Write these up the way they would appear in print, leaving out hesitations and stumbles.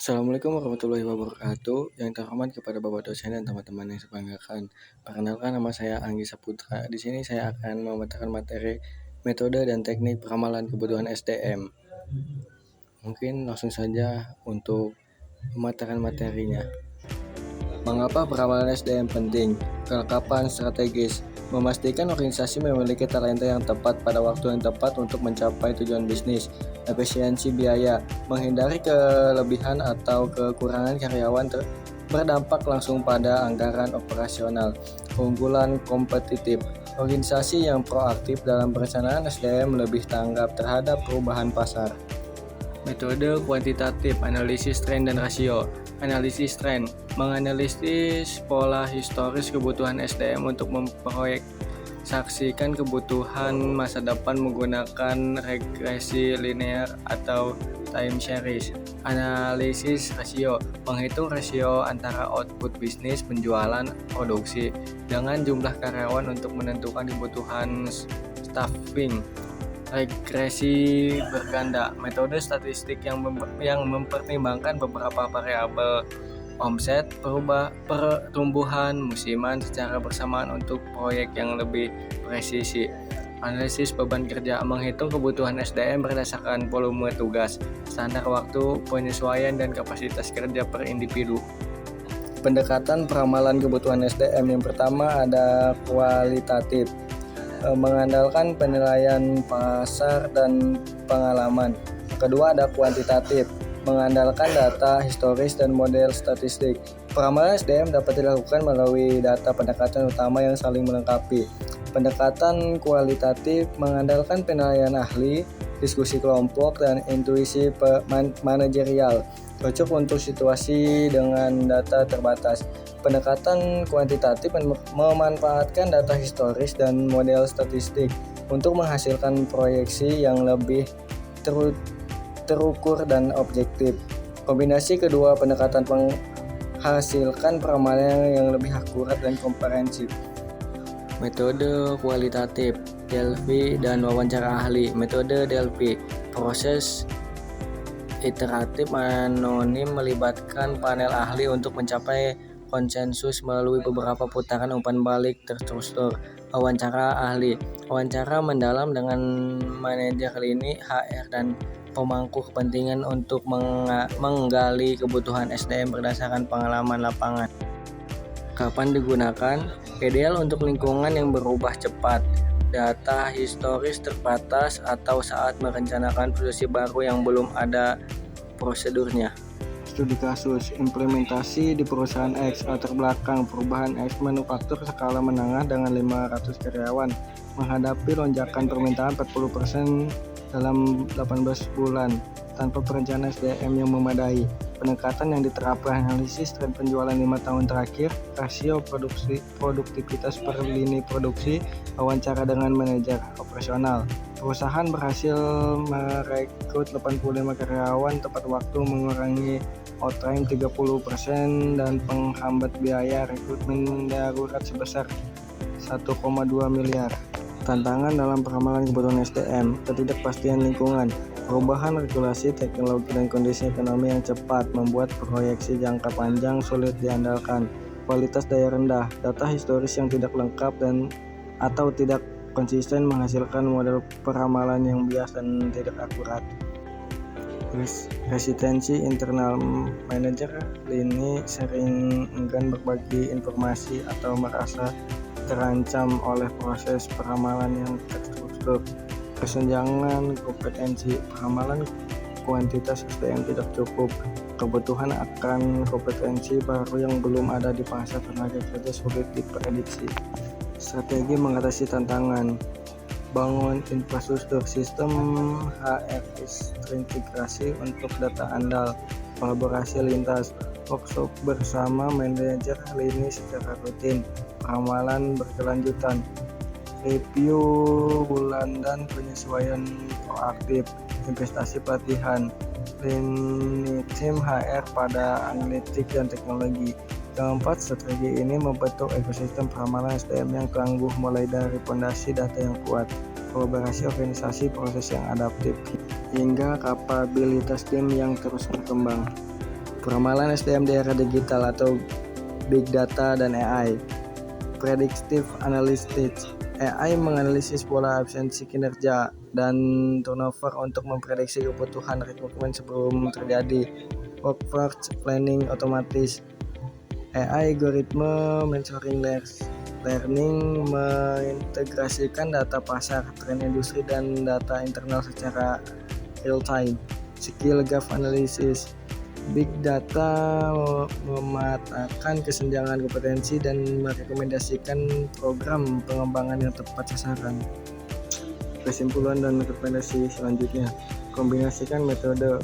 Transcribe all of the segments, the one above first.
Assalamualaikum warahmatullahi wabarakatuh. Yang terhormat kepada Bapak dosen dan teman-teman yang saya banggakan. Perkenalkan, nama saya Anggi Saputra. Di sini saya akan memetakan materi metode dan teknik peramalan kebutuhan SDM. Mungkin langsung saja untuk memetakan materinya. Mengapa peramalan SDM penting? Kelengkapan strategis memastikan organisasi memiliki talenta yang tepat pada waktu yang tepat untuk mencapai tujuan bisnis. Efisiensi biaya menghindari kelebihan atau kekurangan karyawan berdampak langsung pada anggaran operasional. Keunggulan kompetitif organisasi yang proaktif dalam perencanaan SDM lebih tanggap terhadap perubahan pasar. Metode kuantitatif, analisis tren dan rasio. Analisis tren menganalisis pola historis kebutuhan SDM untuk memproyeksikan kebutuhan masa depan menggunakan regresi linear atau time series. Analisis rasio menghitung rasio antara output bisnis, penjualan, produksi dengan jumlah karyawan untuk menentukan kebutuhan staffing. Regresi berganda, metode statistik yang mempertimbangkan beberapa variabel omset, pertumbuhan musiman secara bersamaan untuk proyek yang lebih presisi. Analisis beban kerja menghitung kebutuhan SDM berdasarkan volume tugas, standar waktu, penyesuaian, dan kapasitas kerja per individu. Pendekatan peramalan kebutuhan SDM yang pertama ada kualitatif, mengandalkan penilaian pasar dan pengalaman. Kedua ada kuantitatif, mengandalkan data historis dan model statistik. Peramalan SDM dapat dilakukan melalui data pendekatan utama yang saling melengkapi. Pendekatan kualitatif mengandalkan penilaian ahli, diskusi kelompok, dan intuisi manajerial, cocok untuk situasi dengan data terbatas. Pendekatan kuantitatif memanfaatkan data historis dan model statistik untuk menghasilkan proyeksi yang lebih terukur dan objektif. Kombinasi kedua pendekatan menghasilkan peramalan yang lebih akurat dan komprehensif. Metode kualitatif, DLP dan wawancara ahli. Metode DLP, proses iteratif anonim melibatkan panel ahli untuk mencapai konsensus melalui beberapa putaran umpan balik terstruktur. Wawancara ahli, wawancara mendalam dengan manajer lini, HR, dan pemangku kepentingan untuk menggali kebutuhan SDM berdasarkan pengalaman lapangan. Kapan digunakan? Ideal untuk lingkungan yang berubah cepat, data historis terbatas, atau saat merencanakan produksi baru yang belum ada prosedurnya. Studi kasus, implementasi di perusahaan X, latar belakang perubahan X manufaktur skala menengah dengan 500 karyawan menghadapi lonjakan permintaan 40% dalam 18 bulan tanpa perencanaan SDM yang memadai. Pendekatan yang diterapkan, analisis tren penjualan 5 tahun terakhir, rasio produktivitas per lini produksi, wawancara dengan manajer operasional. Perusahaan berhasil merekrut 85 karyawan tepat waktu, mengurangi outtime 30% dan penghambat biaya rekrutmen darurat sebesar 1,2 miliar. Tantangan dalam peramalan kebutuhan SDM, ketidakpastian lingkungan, perubahan regulasi, teknologi, dan kondisi ekonomi yang cepat membuat proyeksi jangka panjang sulit diandalkan. Kualitas daya rendah, data historis yang tidak lengkap atau tidak konsisten menghasilkan model peramalan yang bias dan tidak akurat. Resistensi internal, manajer lini sering enggan berbagi informasi atau merasa terancam oleh proses peramalan yang terstruktur. Kesenjangan kompetensi, peramalan kuantitas SDM tidak cukup. Kebutuhan akan kompetensi baru yang belum ada di pasar tenaga kerja sulit diprediksi. Strategi mengatasi tantangan, bangun infrastruktur sistem HRS terintegrasi untuk data andal, kolaborasi lintas, workshop bersama manajer lini secara rutin, peramalan berkelanjutan, review bulanan, penyesuaian proaktif, investasi pelatihan, lini tim HR pada analitik dan teknologi. Keempat, strategi ini membentuk ekosistem peramalan SDM yang tangguh mulai dari fondasi data yang kuat, kolaborasi organisasi, proses yang adaptif, hingga kapabilitas tim yang terus berkembang. Peramalan SDM di era digital atau Big Data dan AI. Predictive Analytics. AI menganalisis pola absensi, kinerja, dan turnover untuk memprediksi kebutuhan rekrutmen sebelum terjadi. Workforce Planning otomatis. AI algoritma mentoring learning mengintegrasikan data pasar, tren industri, dan data internal secara real time. Skill gap analysis. Big data memetakan kesenjangan kompetensi dan merekomendasikan program pengembangan yang tepat sasaran. Kesimpulan dan rekomendasi selanjutnya, kombinasikan metode,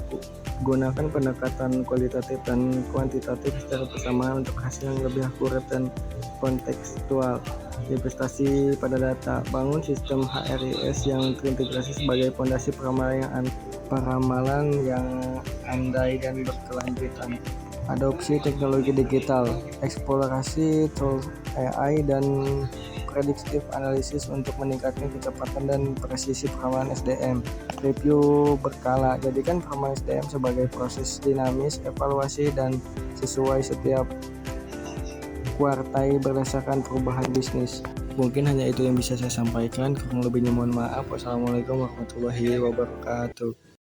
gunakan pendekatan kualitatif dan kuantitatif secara bersamaan untuk hasil yang lebih akurat dan kontekstual. Investasi pada data, bangun sistem HRIS yang terintegrasi sebagai fondasi peramalan yang andai dan berkelanjutan. Adopsi teknologi digital, eksplorasi tools AI dan predictive analysis untuk meningkatkan kecepatan dan presisi peramalan SDM. Review berkala, jadikan peramalan SDM sebagai proses dinamis, evaluasi dan sesuai setiap kuartal berdasarkan perubahan bisnis. Mungkin hanya itu yang bisa saya sampaikan, kurang lebihnya mohon maaf. Wassalamualaikum warahmatullahi wabarakatuh.